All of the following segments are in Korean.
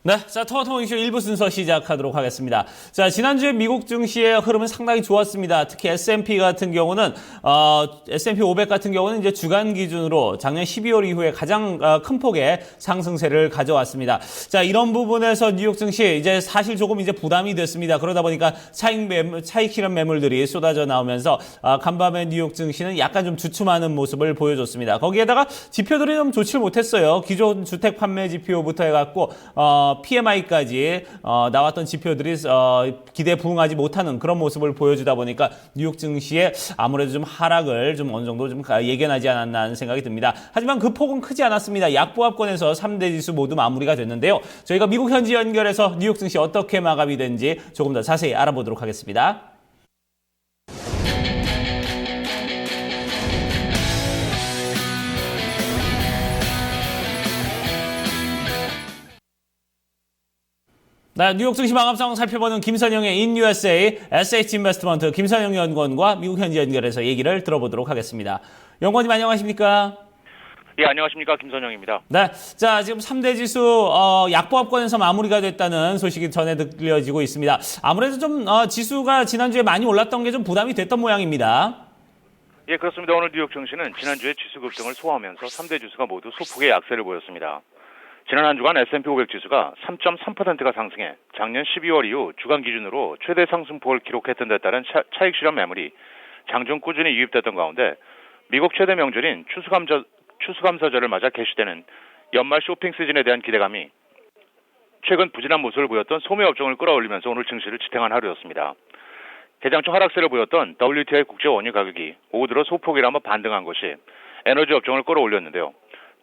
네, 자, 토마토 이슈 1부 순서 시작하도록 하겠습니다. 자, 지난주에 미국 증시의 흐름은 상당히 좋았습니다. 특히 S&P 같은 경우는, S&P 500 같은 경우는 이제 주간 기준으로 작년 12월 이후에 가장 큰 폭의 상승세를 가져왔습니다. 자, 이런 부분에서 뉴욕 증시 이제 사실 조금 이제 부담이 됐습니다. 그러다 보니까 차익 실현 매물들이 쏟아져 나오면서, 간밤에 뉴욕 증시는 약간 좀 주춤하는 모습을 보여줬습니다. 거기에다가 지표들이 좀 좋지 못했어요. 기존 주택 판매 지표부터 해갖고, PMI까지 나왔던 지표들이 기대에 부응하지 못하는 그런 모습을 보여주다 보니까 뉴욕 증시에 아무래도 좀 하락을 좀 어느 정도 좀 예견하지 않았나 하는 생각이 듭니다. 하지만 그 폭은 크지 않았습니다. 약보합권에서 3대 지수 모두 마무리가 됐는데요. 저희가 미국 현지 연결해서 뉴욕 증시 어떻게 마감이 된지 조금 더 자세히 알아보도록 하겠습니다. 네, 뉴욕 증시 마감 상황 살펴보는 김선영의 In USA SH 인베스트먼트 김선영 연구원과 미국 현지 연결해서 얘기를 들어보도록 하겠습니다. 연구원님 안녕하십니까? 예, 안녕하십니까. 김선영입니다. 네, 자 지금 3대 지수 약보합권에서 마무리가 됐다는 소식이 전해 들려지고 있습니다. 아무래도 좀 지수가 지난주에 많이 올랐던 게 좀 부담이 됐던 모양입니다. 예, 그렇습니다. 오늘 뉴욕 증시는 지난주에 지수 급등을 소화하면서 3대 지수가 모두 소폭의 약세를 보였습니다. 지난 한 주간 S&P 500 지수가 3.3%가 상승해 작년 12월 이후 주간 기준으로 최대 상승폭을 기록했던 데 따른 차익 실현 매물이 장중 꾸준히 유입됐던 가운데 미국 최대 명절인 추수감사절을 맞아 개시되는 연말 쇼핑 시즌에 대한 기대감이 최근 부진한 모습을 보였던 소매 업종을 끌어올리면서 오늘 증시를 지탱한 하루였습니다. 개장 초 하락세를 보였던 WTI 국제 원유 가격이 오후 들어 소폭이나마 반등한 것이 에너지 업종을 끌어올렸는데요.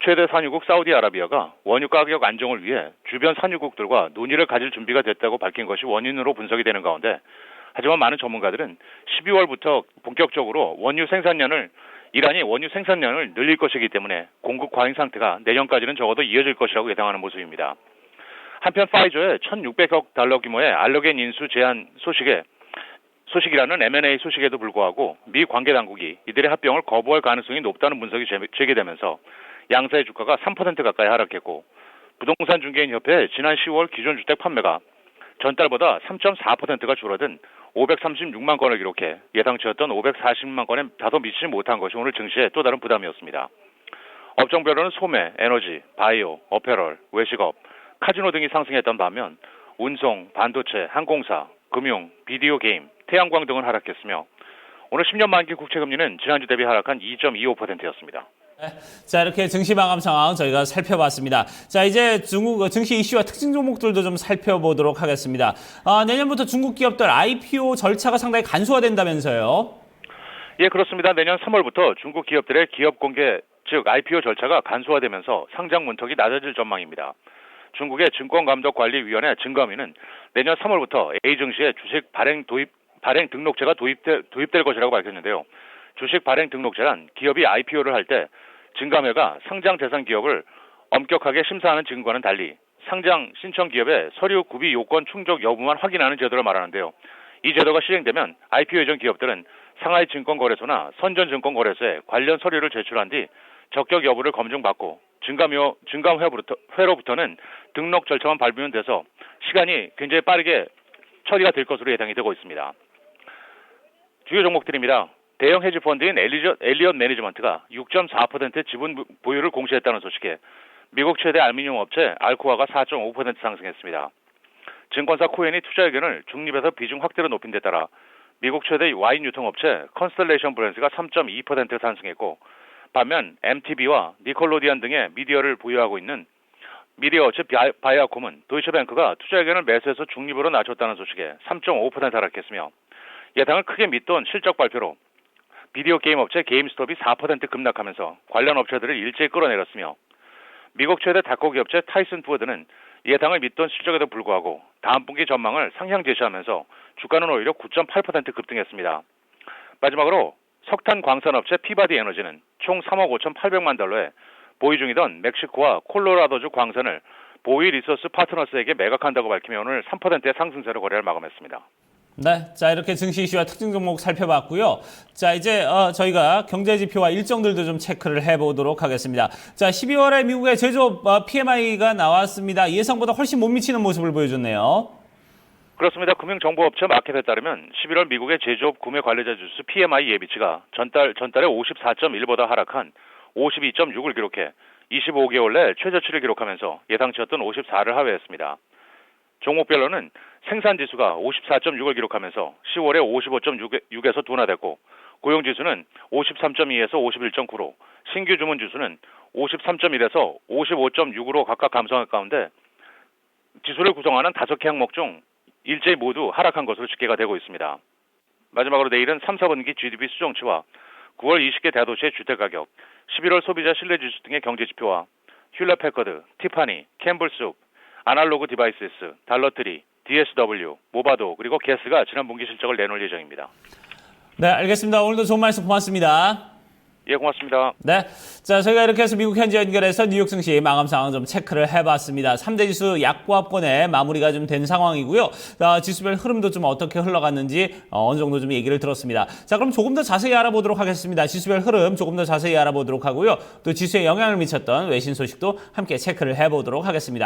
최대 산유국 사우디아라비아가 원유 가격 안정을 위해 주변 산유국들과 논의를 가질 준비가 됐다고 밝힌 것이 원인으로 분석이 되는 가운데, 하지만 많은 전문가들은 12월부터 본격적으로 이란이 원유 생산량을 늘릴 것이기 때문에 공급 과잉 상태가 내년까지는 적어도 이어질 것이라고 예상하는 모습입니다. 한편 파이저의 1,600억 달러 규모의 알러겐 인수 제한 소식이라는 M&A 소식에도 불구하고 미 관계당국이 이들의 합병을 거부할 가능성이 높다는 분석이 제기되면서 양사의 주가가 3% 가까이 하락했고, 부동산 중개인 협회의 지난 10월 기존 주택 판매가 전달보다 3.4%가 줄어든 536만 건을 기록해 예상치였던 540만 건에 다소 미치지 못한 것이 오늘 증시의 또 다른 부담이었습니다. 업종별로는 소매, 에너지, 바이오, 어페럴, 외식업, 카지노 등이 상승했던 반면 운송, 반도체, 항공사, 금융, 비디오 게임, 태양광 등은 하락했으며 오늘 10년 만기 국채금리는 지난주 대비 하락한 2.25%였습니다. 네, 자, 이렇게 증시 마감 상황 저희가 살펴봤습니다. 자, 이제 중국 증시 이슈와 특징 종목들도 좀 살펴보도록 하겠습니다. 내년부터 중국 기업들 IPO 절차가 상당히 간소화된다면서요? 예, 그렇습니다. 내년 3월부터 중국 기업들의 기업 공개, 즉 IPO 절차가 간소화되면서 상장 문턱이 낮아질 전망입니다. 중국의 증권감독관리위원회 증감위는 내년 3월부터 A증시에 주식 발행 등록제가 도입될 것이라고 밝혔는데요. 주식 발행 등록제란 기업이 IPO를 할 때 증감회가 상장 대상 기업을 엄격하게 심사하는 증권과는 달리 상장 신청 기업의 서류 구비 요건 충족 여부만 확인하는 제도를 말하는데요. 이 제도가 시행되면 IPO 예정 기업들은 상하이 증권거래소나 선전증권거래소에 관련 서류를 제출한 뒤 적격 여부를 검증받고 증감회로부터는 등록 절차만 밟으면 돼서 시간이 굉장히 빠르게 처리가 될 것으로 예상이 되고 있습니다. 주요 종목들입니다. 대형 헤지펀드인 엘리엇 매니지먼트가 6.4% 지분 보유를 공시했다는 소식에 미국 최대 알루미늄 업체 알코아가 4.5% 상승했습니다. 증권사 코엔이 투자 의견을 중립에서 비중 확대로 높인 데 따라 미국 최대 와인 유통업체 컨스텔레이션 브랜드가 3.2% 상승했고, 반면 MTB와 니콜로디안 등의 미디어를 보유하고 있는 미디어 업체 바이아콤은 도이체뱅크가 투자 의견을 매수해서 중립으로 낮췄다는 소식에 3.5% 하락했으며, 예상을 크게 믿던 실적 발표로 비디오 게임 업체 게임스톱이 4% 급락하면서 관련 업체들을 일제히 끌어내렸으며, 미국 최대 닭고기 업체 타이슨 푸드는 예상을 믿던 실적에도 불구하고 다음 분기 전망을 상향 제시하면서 주가는 오히려 9.8% 급등했습니다. 마지막으로 석탄 광산 업체 피바디 에너지는 총 3억 5,800만 달러에 보유 중이던 멕시코와 콜로라도주 광산을 보이 리소스 파트너스에게 매각한다고 밝히며 오늘 3%의 상승세로 거래를 마감했습니다. 네, 자 이렇게 증시 이슈와 특징 종목 살펴봤고요. 자 이제 저희가 경제 지표와 일정들도 좀 체크를 해보도록 하겠습니다. 자 12월에 미국의 제조업 PMI가 나왔습니다. 예상보다 훨씬 못 미치는 모습을 보여줬네요. 그렇습니다. 금융정보업체 마켓에 따르면 11월 미국의 제조업 구매 관리자 지수 PMI 예비치가 전달에 54.1보다 하락한 52.6을 기록해 25개월 내 최저치를 기록하면서 예상치였던 54를 하회했습니다. 종목별로는 생산지수가 54.6을 기록하면서 10월에 55.6에서 둔화됐고 고용지수는 53.2에서 51.9로 신규 주문 지수는 53.1에서 55.6으로 각각 감소한 가운데 지수를 구성하는 5개 항목 중 일제히 모두 하락한 것으로 집계가 되고 있습니다. 마지막으로 내일은 3, 4분기 GDP 수정치와 9월 20개 대도시의 주택가격, 11월 소비자 신뢰지수 등의 경제지표와 휼렛패커드, 티파니, 캠블숲, 아날로그 디바이스스, 달러트리, DSW, 모바도 그리고 게스가 지난 분기 실적을 내놓을 예정입니다. 네, 알겠습니다. 오늘도 좋은 말씀 고맙습니다. 예, 고맙습니다. 네. 자, 저희가 이렇게 해서 미국 현지 연결해서 뉴욕 증시 마감 상황 좀 체크를 해봤습니다. 3대 지수 약보합권에 마무리가 좀 된 상황이고요. 지수별 흐름도 좀 어떻게 흘러갔는지 어느 정도 좀 얘기를 들었습니다. 자, 그럼 조금 더 자세히 알아보도록 하겠습니다. 지수별 흐름 조금 더 자세히 알아보도록 하고요. 또 지수에 영향을 미쳤던 외신 소식도 함께 체크를 해보도록 하겠습니다.